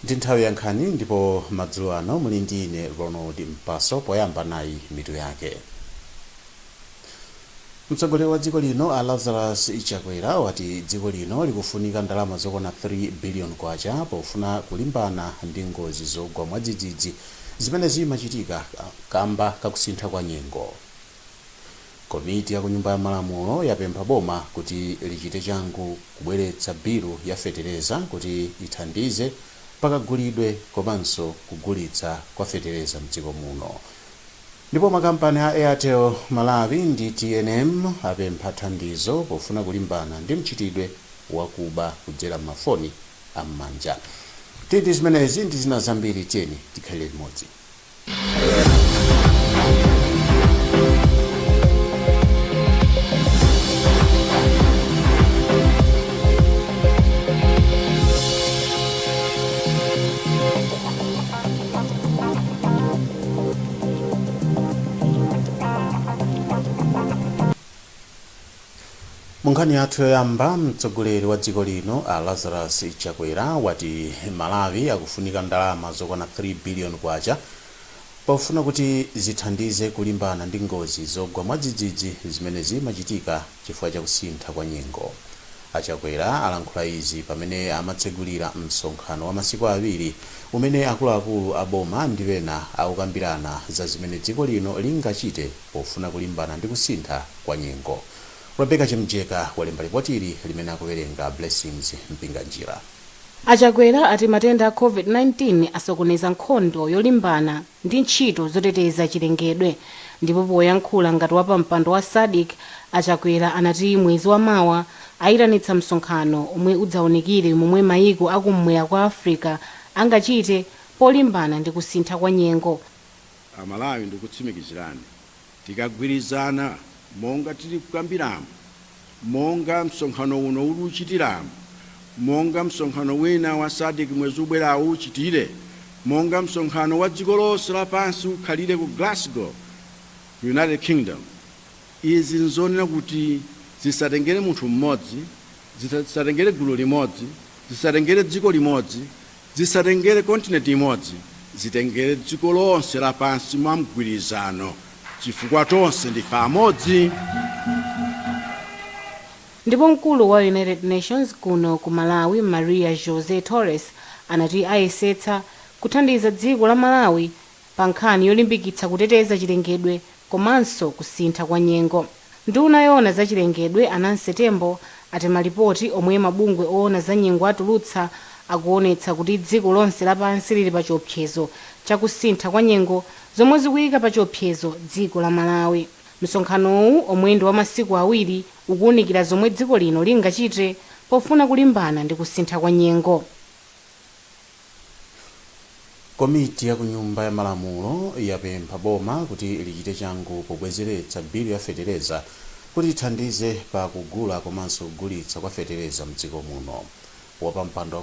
Ndi nthawi ya nkhani ndipo madzulo ano muli ndi ine Ronald Mpaso poyamba nayi mitu yake. Mtsogoleri wa dziko lino a Lazarus Chakwera wati dziko lino likufunika ndalama zokwana 3 billion kwacha pofuna kulimbana ndi ngozi zogwa mwadzidzidzi zimene zimachitika kamba kakusintha kwa nyengo. Komiti ya kunyumba ya malamulo yapempha boma kuti lichite changu kubweretsa bilu ya fetereza kuti ithandize pakagulidwe komanso kugulitsa kwa fetereza mdziko muno. Ndipo makampani a Airtel Malawi ndi TNM apempha thandizo pofuna kulimbana ndi mchitidwe wakuba kudzera mafoni am'manja. Titi zimenezi ndi zina zambiri tiyeni tikhalire limodzi. Nkhani yathu yoyamba, mtsogoleri wa dziko lino a Lazarus Chakwera wati Malawi akufunika ndalama zokwana 3 billion kwacha pofuna kuti zithandize kulimbana ndi ngozi zogwa mwadzidzidzi zimene zimachitika chifukwa cha kusintha kwa nyengo. Achakwera alankhula izi pamene amatsegulira msonkhano wa masiku awiri umene akuluakulu a boma ndi ena akukambirana za zimene dziko lino lingachite pofuna kulimbana ndi kusintha kwa nyengo. Rebecca Chimjeka walemba ripoti limene akuwerenga Blessings Mpinganjira. Achakwera ati matenda a COVID-19 asokoneza nkhondo yolimbana ndi ntchito zoteteza chilengedwe. Ndipo poyankhula ngati wapa mpando wa SADC, Achakwera anati mwezi wa mawa ayitanitsa msonkhano omwe udzaonekire momwe mayiko akumwera kwa Africa angachite polimbana ndi kusintha kwa nyengo. Amalawi ndikutsimikizirani tikagwirizana monga tili kukambiramo, monga msonkhano uno uli uchitiramo, monga msonkhano wina wa SADC mwezi ubwerawo uchitire, monga msonkhano wa dziko lonse lapansi ukhalire ku Glasgow, United Kingdom. Izi nzonena kuti zisatengere munthu mmodzi, zisatengere gulu limodzi, zisatengere dziko limodzi, zisatengere kontinenti imodzi, zitengere dziko lonse lapansi mwa mgwirizano, chifukwa tonse ndife amodzi. Ndipo mkulu wa United Nations kuno ku Malawi, Maria Jose Torres, anati ayesetsa kuthandiza dziko la Malawi pa nkhani yolimbikitsa kuteteza chilengedwe komanso kusintha kwa nyengo. Nduna yoona za chilengedwe Anansi Tembo ati malipoti omwe mabungwe oona za nyengo atulutsa akuonetsa kuti dziko lonse lapansi lili pa chiopsezo chakusintha kwa nyengo zomwe zikuyika pa chiopsezo dziko la Malawi. Msonkhanowu omwe ndi wa masiku awiri ukuwunikira zomwe dziko lino lingachite pofuna kulimbana ndi kusintha kwa nyengo. Komiti ya kunyumba ya malamulo yapempha boma kuti lichite changu pobwezeretsa bilu ya fetereza kuti ithandize pa kugula komanso kugulitsa kwa fetereza mdziko muno. Wapampando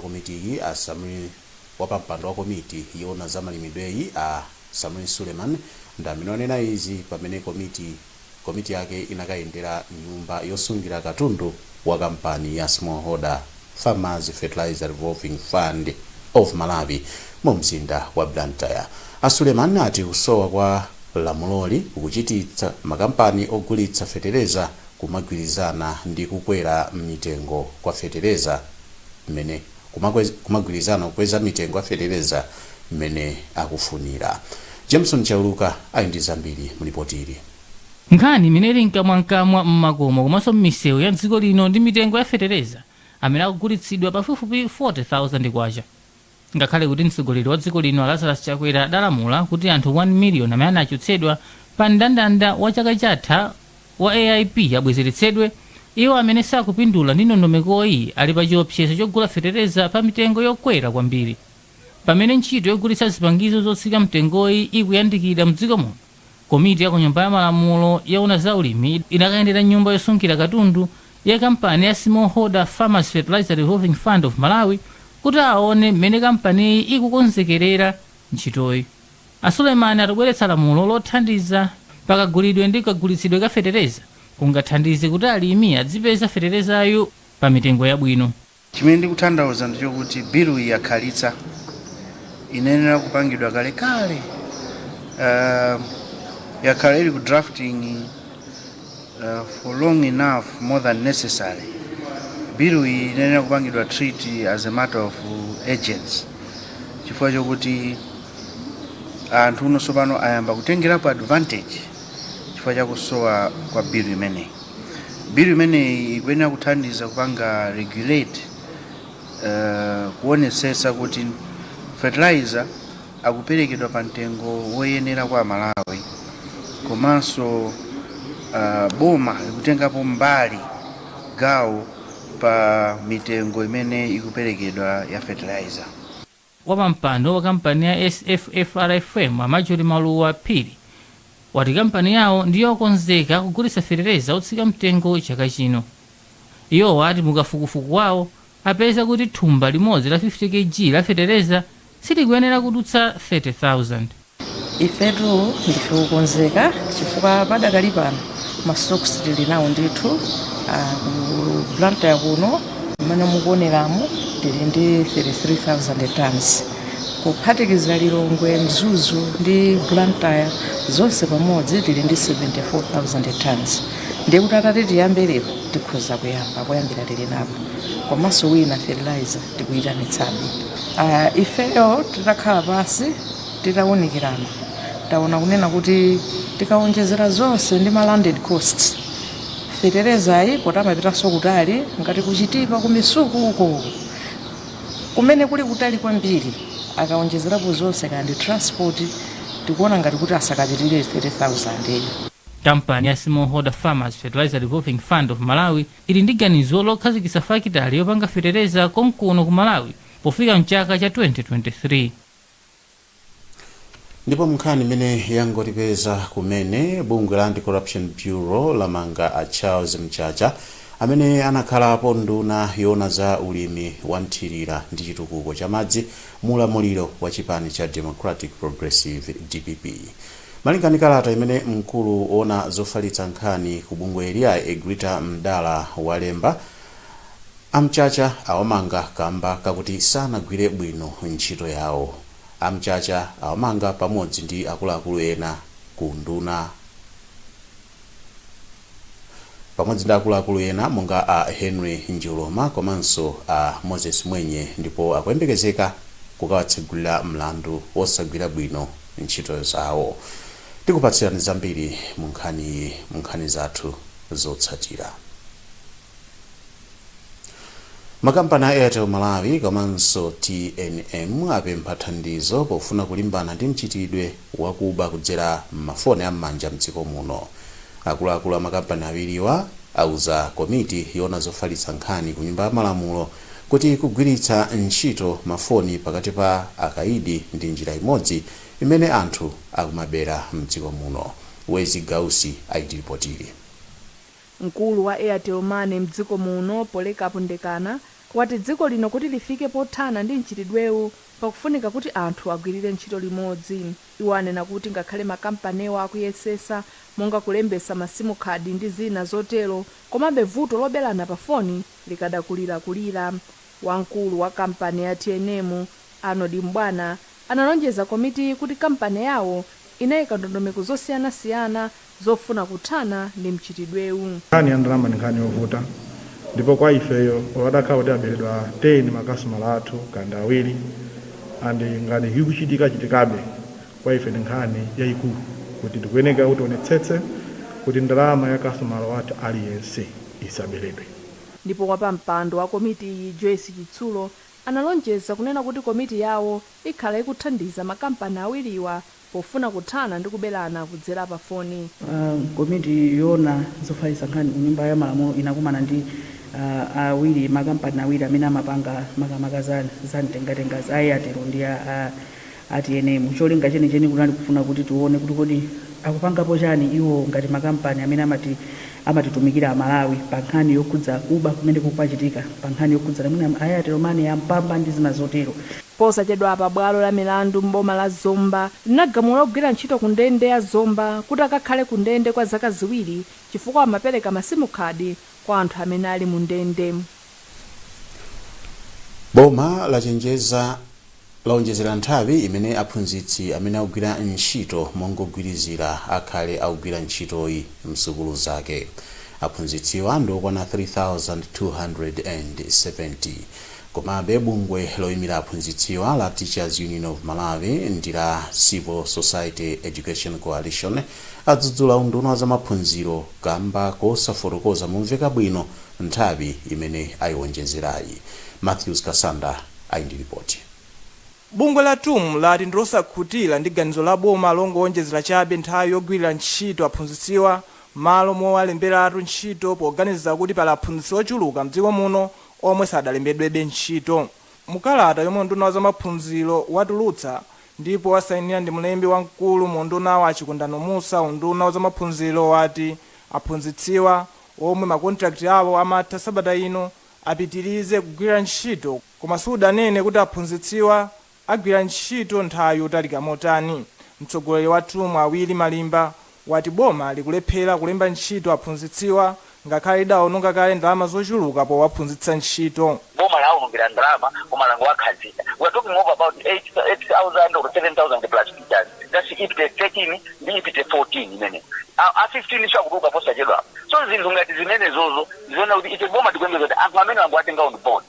wa komiti yoona za malimidweyi a Samuel Suleiman ndi amene anena izi pamene komiti yake inakayendera nyumba yosungira katundu wa kampani ya Smallholder Farmers Fertilizer Revolving Fund of Malawi mu mzinda wa Blantyre. A Suleiman ati kusowa kwa lamuloli kukuchititsa makampani ogulitsa fetereza kumagwirizana ndi kukwera mitengo kwa fetereza mmene kumagwirizana kukweza mitengo ya fetereza mmene akufunira. Jameson Chauluka ali ndi zambiri mulipotiri. Nkhani imene ili mkamwankamwa mmakomo komanso m'misewu ya dziko lino ndi mitengo ya fetereza amene akugulitsidwa pafupifupi 40,000 kwacha. Ngakhale kuti mtsogoleri wa dziko lino Lazarus Chakwera adalamula kuti anthu 1 million amene anachotsedwa pa mndandanda wa chaka chatha wa AIP abwezeretsedwe, iwo amene sakupindula ndi ndondomekoyi ali pa chiopsezo chogula fetereza pa mitengo yokwera kwambiri. Pamene ntchito yogulitsa zipangizo zotsika mtengoyi ikuyandikira mdziko muno, komiti ya kunyumba ya malamulo yaona za ulimi inakayendera nyumba yosungira katundu ya kampani ya Smallholder Farmers Fertilizer Revolving Fund of Malawi kuti aone mmene kampaniyi ikukonzekerera ntchitoyi. A Suleiman atibweretsa lamulo lothandiza pakagulidwe ndi kagulitsidwe ka fetereza kungathandize kuti alimi adzipeza feterezayo pa mitengo yabwino. Chimene ndikutanthauza ndicho kuti bilu yakhalitsa inenera kupangidwa kalekale, yakhala ili ku drafting for long enough, more than necessary. Bill iyi inenera kupangidwa treat as a matter of urgency, chifukwa chokuti anthu uno sopano ayamba kutengerapo advantage chifukwa chakusowa kwa bill imeneyi. Bill imeneyi ikuyenera kuthandiza kupanga regulate, kuonetsetsa kuti fertilizer akuperekedwa pa mtengo woyenera kwa Malawi, komanso boma ikutengapo mbali gawo pa mitengo imene ikuperekedwa ya fertilizer. Wapampando wa kampani ya SFFRFM Amajoli Maluwa Phiri wati kampani yawo ndiyo yokonzeka kugulitsa fetereza otsika mtengo chaka chino. Iwo wati mukafukufuku wawo apeza kuti thumba limodzi la 50 kg la fetereza silikuyenera kudutsa 30,000. Ifetu ndife kukonzeka chifukwa padakali pano masitoks tili nawo ndithu ku blantyre kuno mmene mukuoneramo tili ndi 33,000 tons, kuphatikiza Lilongwe, Mzuzu ndi blantyre zonse pamodzi tili ndi 74,000 tons. Ndiye kuti atati tiyambe lero tikhoza kuyambira tili napo, komanso wina fertilizer tikuyitanitsabe. Ifeyo titakhala pansi titawunikirana taona kunena kuti tikaonjezera zonse ndi ma landed costs, feterezayi poti amapitanso kutali ngati kuchitipa kumisuku uko kumene kuli kutali kwambiri, akaonjezerapo zonse kandi transport tikuona ngati kuti asakapitirire 30,000. Kampani ya Smallholder Farmers Fertilizer Revolving Fund of Malawi ili ndi ganizo lokhazikitsa fakitale yopanga fetereza konkuno ku Malawi pofika mchaka cha 2023. Ndipo nkhani imene yangotipeza kumene bungwe la Anti-Corruption Bureau lamanga a Charles Mchacha amene anakhalapo nduna yoona za ulimi wa nthirira ndi chitukuko cha madzi mulamuliro wa chipani cha Democratic Progressive DPP. Malingana kalata imene mkulu ona zofalitsa nkhani ku bungwe eliya Egrita Mdala walemba, Amchacha awamanga kamba kakuti sanagwire bwino ntchito yawo. Amchacha awamanga pamodzi ndi akuluakulu ena ku nduna, pamodzi ndi akuluakulu ena monga a Henry Njoloma komanso a Moses Mwenye, ndipo akuyembekezeka kukawatsegulira mlandu wosagwira bwino ntchito zawo. Tikupatsirani zambiri mu nkhani zathu zotsatira. Makampani a Airtel Malawi komanso TNM apempha thandizo pofuna kulimbana ndi mchitidwe wakuba kudzera mafoni am'manja mdziko muno. Akuluakulu a makampani awiriwa auza komiti yoona zofalitsa nkhani ku nyumba ya malamulo kuti kugwiritsa ntchito mafoni pakati pa akaidi ndi njira imodzi imene anthu akumabera mdziko muno. Wezi Gausi aitilipotiri. Mkulu wa Airtel Money mdziko muno Polekapo Ndekana wati dziko lino kuti lifike pothana ndi mchitidwewu pakufunika kuti anthu agwirire ntchito limodzi. Iwo anena kuti ngakhale makampaniwa akuyesesa monga kulembesa masimu khadi ndi zina zotero, komabe vuto lobelana pa foni likadakulira. Wamkulu wa kampani ya TNM Arnold Mbwana analonjeza komiti kuti kampani yawo inayika ndondomeko zosiyanasiyana zofuna kuthana ndi mchitidwewu. Nkhani ya ndalama ni nkhani yovuta, ndipo kwa ifeyo wadakhala kuti aberedwa 10 makastomala athu kanda awiri andi ngani chitikabe. Kwa ife ni nkhani yayikulu kuti tikuyeneka kuti tionetsetse kuti ndalama ya kastomala wathu aliyense isaberedwe. Ndipo wapampando wa komiti Joyce Chitsulo analonjeza kunena kuti komiti yawo ikhala ikuthandiza makampani awiriwa pofuna kuthana ndi kubelana kudzera pa foni. Komiti yoona zofalitsa nkhani ku nyumba ya malamulo inakumana ndi awiri makampani awiri amene amapanga makamaka za mtengatenga za Airtel ndi a TNM. Cholinga chenicheni kunali kufuna kuti tione kuti kodi akupangapo chani iwo ngati makampani amene amatitumikira Malawi pa nkhani yokhudza kuba kumene kupachitika, pa nkhani yokhudza mwina Airtel Money yampamba ndi zina zotero. Posachedwa pa bwalo la milandu mboma la Zomba linagamula kugwira ntchito ku ndende ya Zomba kuti akakhale ku ndende kwa zaka ziwiri chifukwa amapereka masimu khadi kwa anthu amene ali mu ndende. Boma lachenjeza lawonjezera nthawi imene aphunzitsi amene akugwira ntchito mongogwirizira akhale akugwira ntchitoyi msukulu zake. Aphunzitsiwa ndi okwana 3,270. Komabe bungwe loyimira aphunzitsiwa la Teachers Union of Malawi ndi la Civil Society Education Coalition adzudzula unduna wa zamaphunziro kamba kosafotokoza momveka bwino nthawi imene ayiwonjezerayi. Matthews Kasanda ali ndi ripoti. Bungwe la TUM lati ndilosakhutira ndi ganizo la boma longowonjezera chabe nthawi yogwirira ntchito aphunzitsiwa malo mowalemberatu ntchito poganiza kuti pali aphunzitsi ochuluka mdziko muno omwe sadalembedwebe ntchito. Mukalata yomwe nduna wa zamaphunziro watulutsa ndipo wasayinira ndi mlembi wamkulu mu nduna wa Chikondano Musa, unduna wa zamaphunziro wati aphunzitsiwa omwe makontrakti awo amatha sabata ino apitirize kugwira ntchito, koma sudanene kuti aphunzitsiwa agwira ntchito nthawi yotalika motani. Mtsogoleri wa TUM Awiri Malimba wati boma likulephera kulemba ntchito aphunzitsiwa ngakhale idawononga kale ndalama zochuluka powaphunzitsa ntchito. Boma lawonongera ndalama kumalango akhazika. We are talking over about 8,000 or 7,000 plus teachers. That's IPT 13 ndi IPT 14 imene. A 15 chakuduka posa chedwa. So zinthu ngati zimene zozo zona kuti ite boma tikwembeza kuti anthu amene angwatenga on board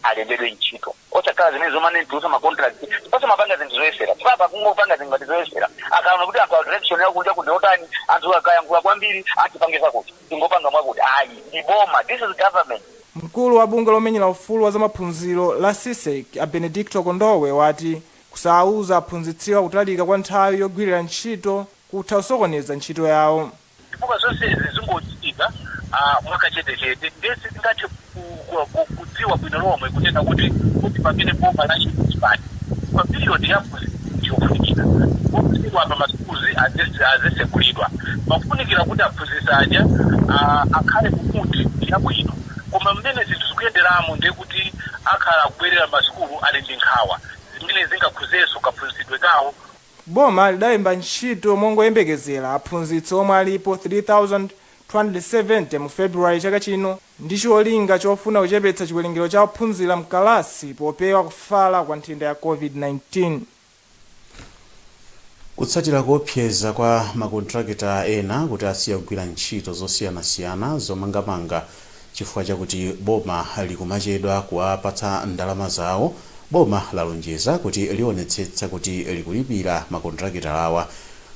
alembedwe ntchito. Osakhala zimene zomane nthusa ma contract. Pasa mapanga zinthu zoyesera. Papa kungopanga zinthu ngati zoyesera. Akaona kuti anthu direction yawo kunja kuti otani anthu akayankhula kwambiri atipangisa kuti tingopanga mwakuti ayi ndi boma, this is government. Mkulu wa bungwe lomenyera ufulu wa zamaphunziro la CISEC Benedicto Kondowe wati kusauza aphunzitsiwa kutalika kwa nthawi yogwirira ntchito kutha kusokoneza ntchito yawo. Chifukwa zonse zingochitika mwaka chete ndesi tingathe kudziwa bwino lomwe kunena kuti pamene boma lachipani pa period ya yofunikira kufunikira pa masikuzi azesekulidwa pakufunikira kuti aphunzitsi aja akhale kumuti yabwino, koma mmene zinthu zikuyenderamo ndiye kuti akhala kubwerera masikulu ali ndi nkhawa zimene zingakhuzenso kaphunzitsidwe kawo. Boma lidalemba ntchito mongoyembekezera aphunzitsi omwe alipo 3,270 mu Februwale chaka chino ndi cholinga chofuna kuchepetsa chiwerengero cha ophunzira mkalasi popewa kufala kwa nthenda ya COVID-19. Kutsatira kuopseza kwa makontrakita ena kuti asiya kugwira ntchito zosiyanasiyana zomangamanga chifukwa chakuti boma likumachedwa kuwapatsa ndalama zawo, boma lalonjeza kuti lionetsetsa kuti likulipira makontrakita awa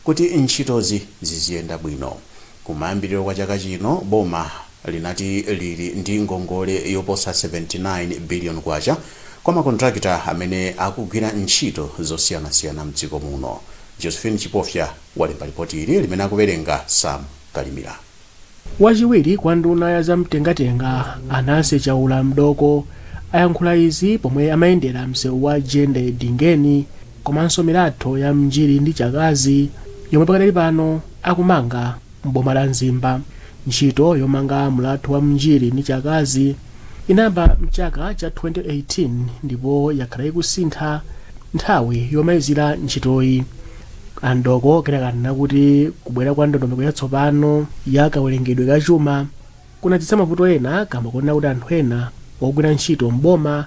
kuti ntchitozi ziziyenda bwino. Kumayambiriro kwa chaka chino boma linati lili ndi ngongole yoposa 79 billion kwacha kwa makontrakita amene akugwira ntchito zosiyanasiyana mdziko muno. Josephine Chipofya walemba ripoti ili limene akuwerenga Sam Kalimira. Wachiwiri kwa nduna ya zamtengatenga Anansi Chaula Mdoko ayankhula izi pomwe amayendera msewu wa Jende Dingeni komanso milatho ya Mjiri ndi Chakazi yomwe pakadali pano akumanga mboma la Nzimba. Ntchito yomanga mlatho wa Mjiri ndi Chakazi inayamba mchaka cha 2018 ndipo yakhala ikusintha nthawi yomalizira ntchitoyi. Andoko kenakana kuti kubwera kwa ndondomeko yatsopano ya kawerengedwe ka chuma kunachititsa mavuto ena kamba konena kuti anthu ena ogwira ntchito mboma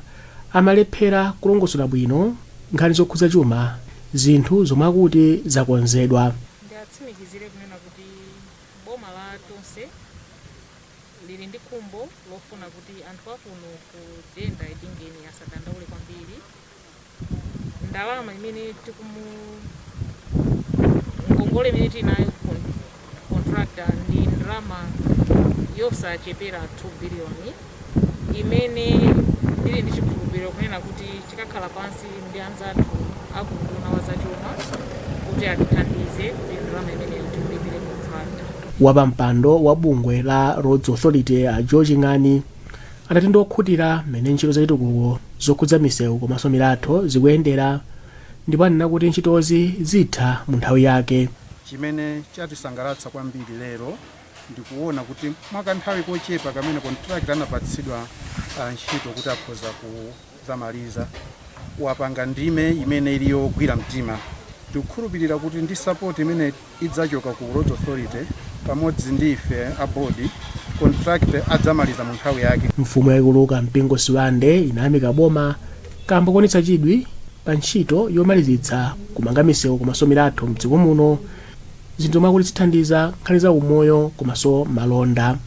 amalephera kulongosola bwino nkhani zokhudza chuma, zinthu zomwe akuti zakonzedwa. Ndatsimikizire kunena kuti boma la tonse lili ndi khumbo lofuna kuti anthu akuno ku Jenda Dingeni asadandaule kwambiri. Ndalama imene ngongole imene tinayo contractor ndi ndalama yosachepera 2 biliyoni imene ili ndi chikhulupiriro kunena kuti chikakhala pansi ndi anzathu akunduna wa zachuma kuti atithandize kuti ndalama imene tikulipire contractor. Wapampando wa bungwe la Roads Authority a George Nkhani adati ndokhutira mmene ntchito zachitukuko zokhudza misewu komanso milatho zikuyendera ndipo anena kuti ntchitozi zitha mu nthawi yake. Chimene chatisangalatsa kwambiri lero ndikuona kuti mwakanthawi kochepa kamene contract anapatsidwa ntchito kuti akhoza kuzamaliza wapanga ndime imene ili yogwira mtima. Tikukhulupirira kuti ndi support imene idzachoka ku Roads Authority pamodzi ndi ife a board contract adzamaliza mu nthawi yake. Mfumu yaikuluka mpingo Siwande inayamika boma kamba kuonetsa chidwi pa ntchito yomalizitsa kumanga misewu komanso milatho mdziko muno, zinthu zomwe akuti zithandiza nkhani za umoyo komanso malonda.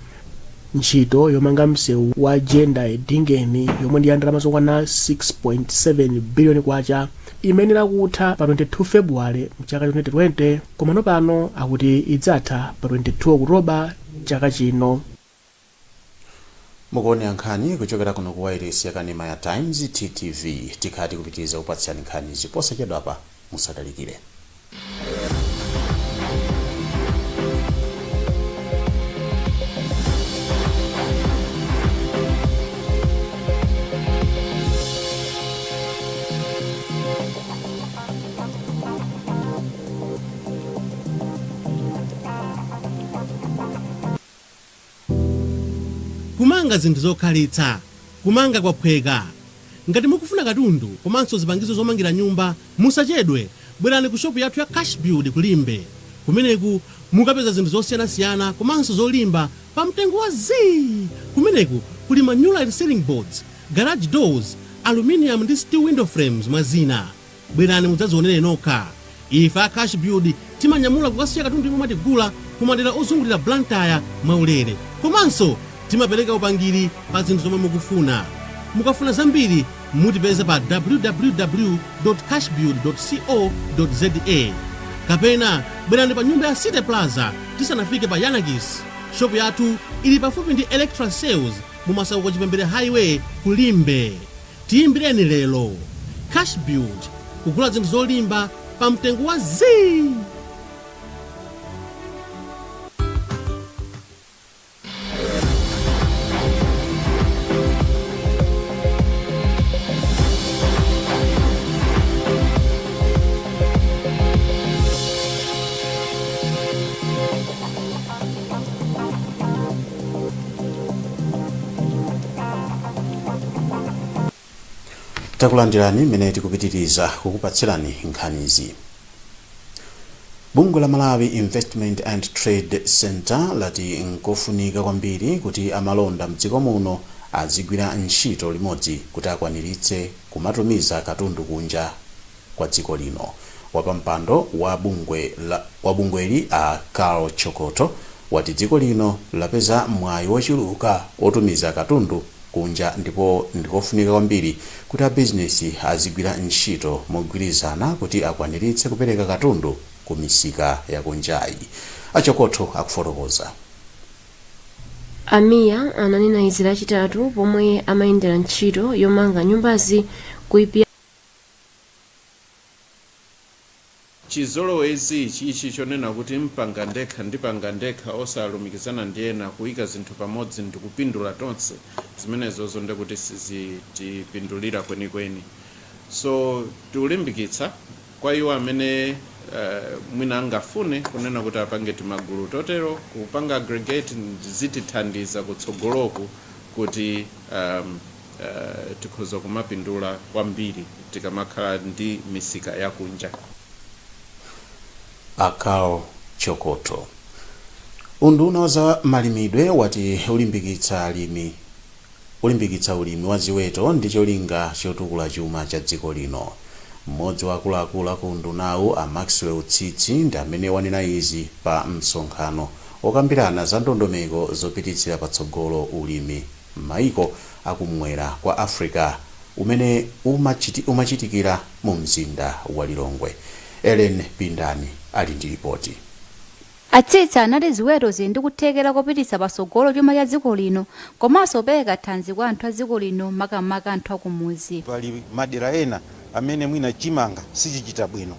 Ntchito yomanga msewu wa jenda edingeni yomwe ndi ya ndalama zokwana 6.7 biliyoni kwacha imayenera kutha pa 22 Februwale mchaka 2020, komano pano akuti idzatha pa 22 Okutoba chaka chino. Mukuona nkhani kuchokera kuno ku wireless ya Kanema ya Times TTV. Tikhati kupitiriza kupatsani nkhani ziposachedwa apa, musadalikire. Kumanga zinthu zokhalitsa, kumanga kwaphweka. Ngati mukufuna katundu komanso zipangizo zomangira nyumba, musachedwe, bwerani ku shopu yathu ya Cash Build kulimbe. Kumeneku mukapeza zinthu zosiyanasiyana komanso zolimba pa mtengo wa zii. Kumeneku kuli ma new light ceiling boards, garage doors, aluminium ndi steel window frames mwazina. Bwerani mudzazionere nokha. Ife a Cash Build timanyamula kukasiya katundu imwe mwatigula kumadera ozungulira Blantyre mwaulere. Komanso timapereka upangiri pa zinthu zomwe mukufuna. Mukafuna zambiri mutipeza pa www.cashbuild.co.za kapena bwerani pa nyumba ya City Plaza tisanafike pa Yanakis. Shopu yathu ili pafupi ndi Electra Sales mu Masauko Chipembere Highway kulimbe. Tiyimbireni lero. Cash Build, kugula zinthu zolimba pa mtengo wa zii. Takulandirani mmene tikupitiriza kukupatsirani nkhanizi. Bungwe la Malawi Investment and Trade Center lati nkofunika kwambiri kuti amalonda mdziko muno azigwira ntchito limodzi kuti akwaniritse kumatumiza katundu kunja kwa dziko lino. Wapampando wa bungweli a Carl Chokoto wati dziko lino lapeza mwayi wochuluka otumiza katundu kunja, ndipo ndikofunika kwambiri kuti a business azigwira ntchito mogwirizana kuti akwaniritse kupereka katundu ku misika ya kunjayi. Achokoto akufotokoza. Amiya ananena izi lachitatu pomwe amayendera ntchito yomanga nyumbazi kuipia chizolowezi ichi chonena kuti mpanga ndekha osalumikizana ndi ena kuyika zinthu pamodzi ndi kupindula tonse zimenezozo ndekuti sizitipindulira kwenikweni. So tikulimbikitsa kwa iwo amene mwina angafune kunena kuti apange timagulu totero kupanga aggregate zitithandiza kutsogoloku kuti tikhoza kumapindula kwambiri tikamakhala ndi misika yakunja. Carl Chokoto. Unduna wa malimidwe wati ulimbikitsa ulimi wa ziweto ndi cholinga chotukula chuma cha dziko lino. Mmodzi wa akuluakulu aku undunawu a Maxwell Tsitsi ndi amene wanena izi pa msonkhano okambirana za ndondomeko zopititsira patsogolo ulimi m'mayiko akumwera kwa Africa umene umachitikira mu mzinda wa Lilongwe. Ellen Pindani ali ndi ripoti. Atsitsi anati ziweto zili ndi kuthekera kopititsa patsogolo chuma cha dziko lino komanso opereka thanzi kwa anthu a dziko lino makamaka anthu akumuzi. Pali madera ena amene mwina chimanga sichichita bwino,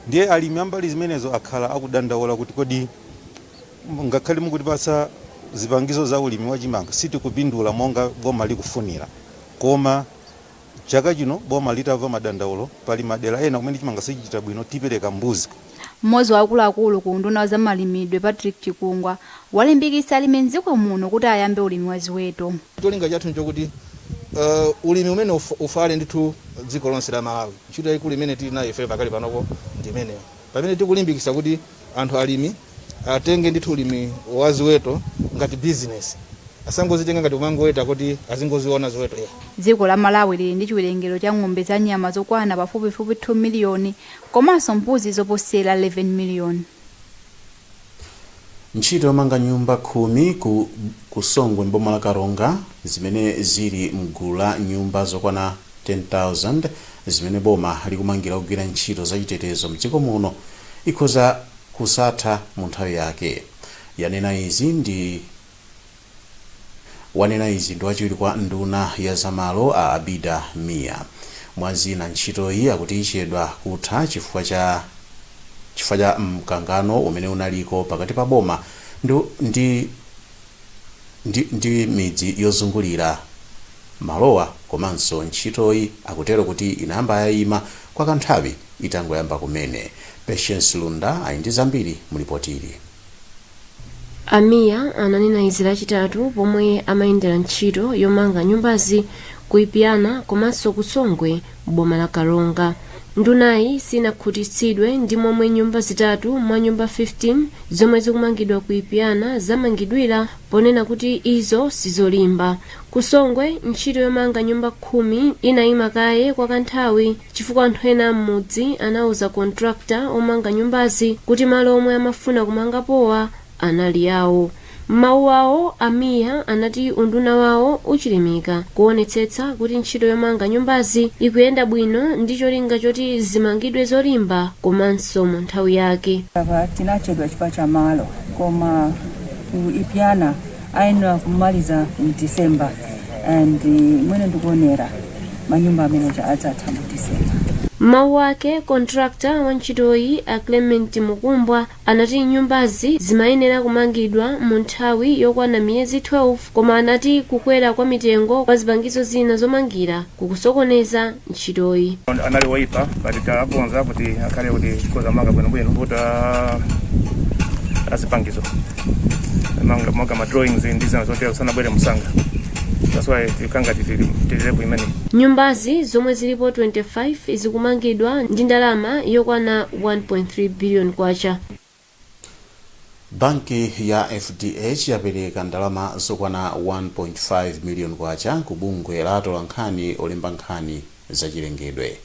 ndiye alimi ambali zimenezo akhala akudandaula kuti kodi ngakhale mukutipatsa zipangizo za ulimi wa chimanga sitikupindula monga boma likufunira, koma chaka chino boma litamva madandaulo pali madera ena kumene chimanga sichichita bwino tipereka mbuzi. Mmodzi wa akuluakulu ku unduna wa malimidwe Patrick Chikungwa walimbikitsa alimi mdziko muno kuti ayambe ulimi wa ziweto. Cholinga chathu nchokuti ulimi umene ufale ndithu dziko lonse la Malawi. Ntchito yayikulu imene tili nayo ife pakali panoko ndi imeneyo. Pamene tikulimbikitsa kuti anthu alimi atenge ndithu ulimi wa ziweto ngati business. asangozitenga ngati umangoweta kuti azingoziona ziweto ya. dziko la malawi lili ndi chiwerengero cha ng'ombe za nyama zokwana pafupifupi 2 miliyoni komanso mbuzi zoposera 11 miliyoni. ntchito yomanga nyumba 10 ku Songwe mboma la Karonga zimene zili mgulu la nyumba zokwana 10,000 zimene boma likumangira kugwira ntchito zachitetezo mdziko muno ikhoza kusatha mu nthawi yake. wanena izi ndi wachiwiri kwa nduna ya zamalo a Abida Mia. mwazina ntchito iyi akuti ichedwa kutha chifukwa cha mkangano umene unaliko pakati pa boma ndi midzi yozungulira malowa komanso ntchitoyi akutero kuti inayamba yayima kwa kanthawi itangoyamba kumene. Patience Lunda ali ndi zambiri mulipotili. Amiya ananena izi lachitatu pomwe amayendera ntchito yomanga nyumbazi kuipiyana komanso ku Songwe boma la Karonga. Ndunayi sinakhutitsidwe ndi momwe nyumba zitatu mwa nyumba 15 zomwe zikumangidwa kuipiyana zamangidwira ponena kuti izo sizolimba. Ku Songwe ntchito yomanga nyumba 10 inayima kaye kwa kanthawi chifukwa anthu ena m'mudzi anauza kontrakta omanga nyumbazi kuti malo omwe amafuna kumangapowa anali yawo. M'mawu awo Amiya anati unduna wawo uchilimika kuonetsetsa kuti ntchito yomanga nyumbazi ikuyenda bwino ndi cholinga choti zimangidwe zolimba komanso mu nthawi yake. Tinachedwa chifukwa cha malo koma kuipyana ayenera kumaliza mu December and mwene ndikuonera manyumba amene adzatha mu December. M'mawu ake kontrakta wa ntchitoyi a Clement Mukumbwa anati nyumbazi zimayenera kumangidwa mu nthawi yokwana miyezi 12 koma anati kukwera kwa mitengo kwa zipangizo zina zomangira kukusokoneza ntchitoyi. Anali woipa katika aponza kuti akhale kuti chikoza manga bwinobwino kuti azipangizo manga ma drawings ndi zina zotero sanabwere msanga. That's why tikanga tililepo imene. Nyumbazi zomwe zilipo 25 zikumangidwa ndi ndalama yokwana 1.3 billion kwacha. Banki ya FDH yapereka ndalama zokwana 1.5 million kwacha ku bungwe la atolankhani olemba nkhani zachilengedwe.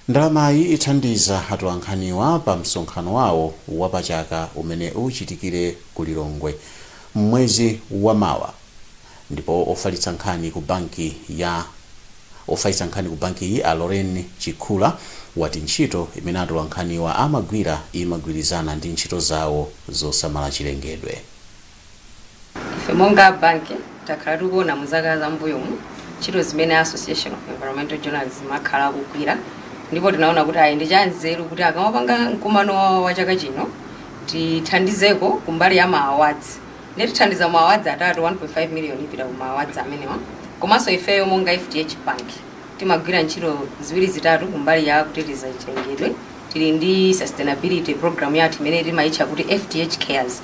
ndalamayi ithandiza atolankhaniwa pa msonkhano wawo wapachaka umene uchitikire ku Lilongwe mwezi wa mawa. ndipo ofalitsa nkhani ku banki iyi a Lorraine Chikula wati ntchito imene atolankhaniwa amagwira imagwirizana ndi ntchito zawo zosamala chilengedwe. Ife monga banki takhala tikuona muzaka zambuyomu ntchito zimene Association of Environmental Journalists makhala kugwira ndipo tinaona kuti ayi ndi chanzeru kuti akamapanga mkumano wa chaka chino tithandizeko kumbali ya ma awards. Tithandiza ma awards atatu 1.5 million ipita ku ma awards amenewa. Komanso ifeyo monga FDH Bank timagwira ntchito ziwiri zitatu kumbali ya kuteteza chilengedwe. Tili ndi sustainability program yathu imene timayitcha kuti FDH Cares.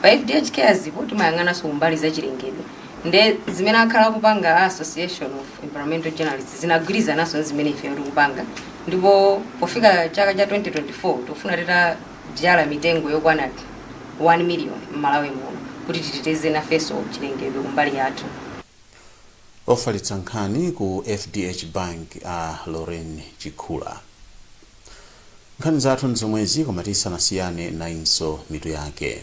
Pa FDH Cares ipo timayang'ananso kumbali za chilengedwe. Nde zimene akhala kupanga Association of Environmental Journalists zinagwirizananso zimene ifeyo tikupanga. Ndipo pofika chaka cha 2024 tofuna titadyala mitengo yokwana 1 million m'Malawi muno kuti titeteze nafenso chilengedwe kumbali yathu. Ofalitsa nkhani ku FDH Bank a Lorraine Chikula. Nkhani zathu nzomwezi koma tisanasiyane nayinso mitu yake.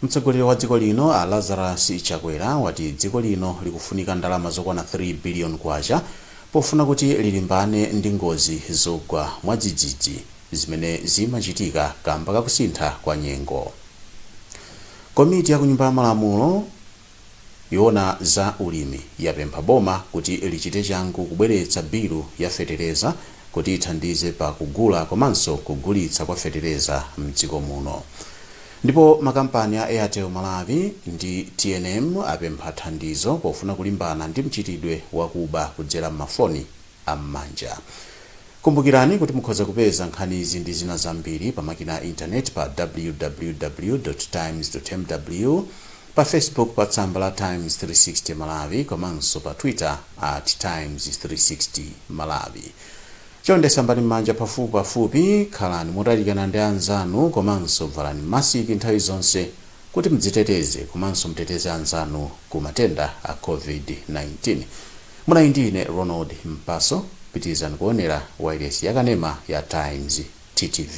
Mtsogoleri wa dziko lino a Lazarus Chakwera wati dziko lino likufunika ndalama zokwana 3 billion kwacha pofuna kuti lilimbane ndi ngozi zogwa mwadzidzidzi zimene zimachitika kamba kakusintha kwa nyengo. Komiti ya kunyumba ya malamulo yona za ulimi yapempha boma kuti lichite changu kubweretsa bilu ya fetereza kuti ithandize pa kugula komanso kugulitsa kwa fetereza mdziko muno. Ndipo makampani a Airtel Malawi ndi TNM apempha thandizo pofuna kulimbana ndi mchitidwe wakuba kudzera m'mafoni am'manja. Kumbukirani kuti mukhoza kupeza nkhani izi ndi zina zambiri pa makina ya internet pa www.times.mw, pa Facebook pa tsamba la Times 360 Malawi komanso pa Twitter @Times360 Malawi. Chonde sambani m'manja pafupi khalani motalikana ndi anzanu komanso valani masiki nthawi zonse kuti mdziteteze komanso mteteze anzanu ku matenda a COVID-19. Munali ndine Ronald Mpaso, pitizani kuonera wireless yakanema ya Times TTV.